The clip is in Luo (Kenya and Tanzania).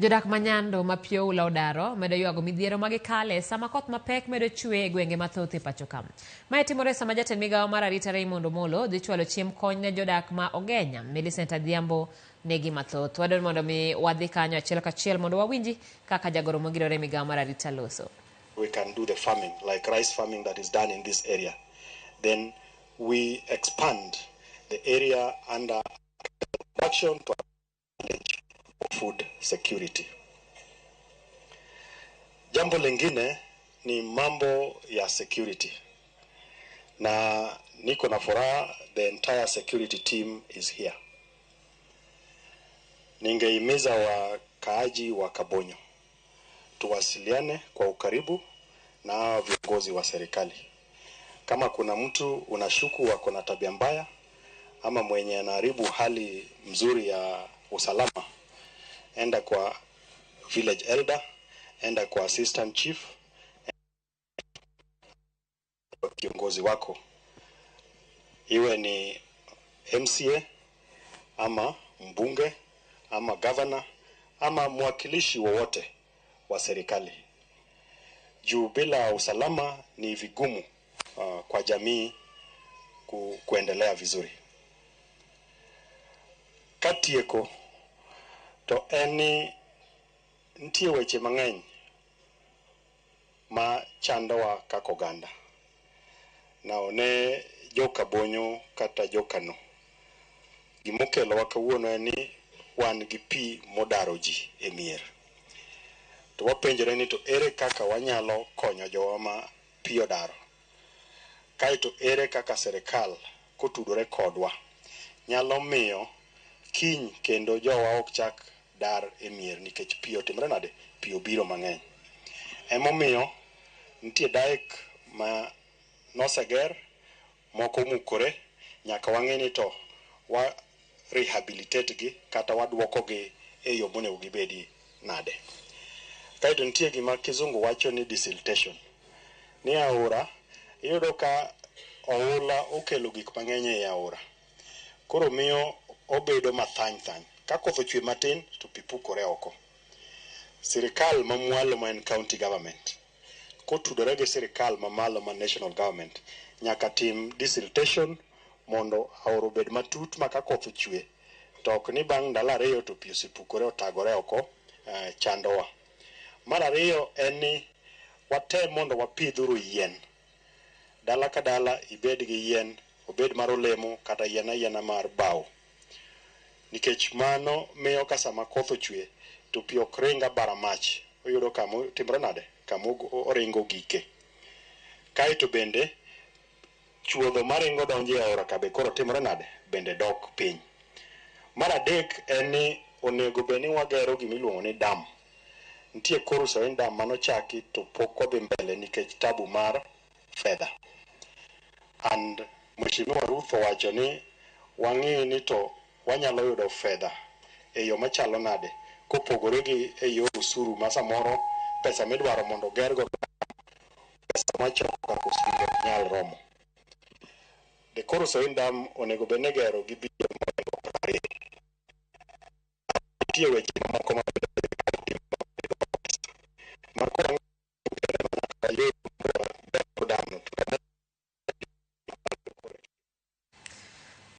Jodak manyando mapio ula odaro medo yuago midhiero magikale sama koth mapek medo chwe e gwenge mathoth e pacho kam. Mae timore sama jatend migawo mar arita Raymond Omolo dhi chwalo chiem kony ne jodak ma Ogenya. Millicent Adhiambo negi mathoth. Wadwaro mondo mi wadhi kanyo achiel kachiel mondo wawinji kaka jagoro mogirore migawo mar arita loso. We can do the farming, like rice farming that is done in this area. Then we expand the area under production to food security. Jambo lingine ni mambo ya security. Na niko na furaha, the entire security team is here. Ningeimiza wakaaji wa Kabonyo tuwasiliane kwa ukaribu na viongozi wa serikali. Kama kuna mtu unashuku wako na tabia mbaya ama mwenye anaharibu hali mzuri ya usalama, enda kwa village elder, enda kwa assistant chief, kwa kiongozi wako, iwe ni MCA ama mbunge ama governor ama mwakilishi wowote wa serikali. Juu bila usalama ni vigumu kwa jamii kuendelea vizuri. Katieko to eni ntie weche mang'eny ma chandowa kaka oganda. Na one joka Bonyo kata jokano. Gimokelo wa kawuono eni wan gi pi modaro ji e mier. To wapenjore ni to ere kaka wanyalo konyo jowa ma pi odaro. Kaito ere kaka serikal kotudore kodwa nyalo miyo kiny kendo jowa ok chak dar e mier nikech pi otimre nade, pi obiro mang'eny. Emomiyo nitie daek ma noseger, moko mukore, nyaka wang'eni to wa rehabilitate gi kata waduoko gi e yo monego gibedi nade. Kaito nitie gima kizungu wacho ni desiltation. Ni aora iyudo ka oula okelo gik mang'eny e aora. Koro miyo obedo mathany thany. Ka koth ochwe matin to pi pukore oko. Sirikal mamwalo ma en county government kotudore gi sirikal mamalo ma national government nyaka tim desiltation mondo aora obed matut ma ka koth ochwe to ok ni bang' ndalo ariyo to pi osepukore otagore oko chandowa. Mar ariyo en ni watem mondo wapidhuru yien. Dala ka dala ibed gi yien, obed mar olemo kata yien mar bao. Nikech mano miyo ka sama koth ochwe to pi ok ringa bara mach. Oyudo kama timre nade, kama oringo gike. Kaito bende chuodho maringo donjo e aora ka be koro timre nade, bende dok piny. Mar adek en ni onego bed ni wagero gimiluongo ni dam. Nitie Kurusoin dam manochaki to pok odhi mbele nikech tabu mar fedha. And Mheshimiwa Ruth owacho ni wang'i ni to wanyalo yudo fedha e yo machalo nade kopogore gi e yo usuru ma samoro pesa midwaro mondo gergo pesa machoko kaka osuru nyal romo. The Kurusoin dam onego bed ni gero gi bilion 20. Nitie weche moko ma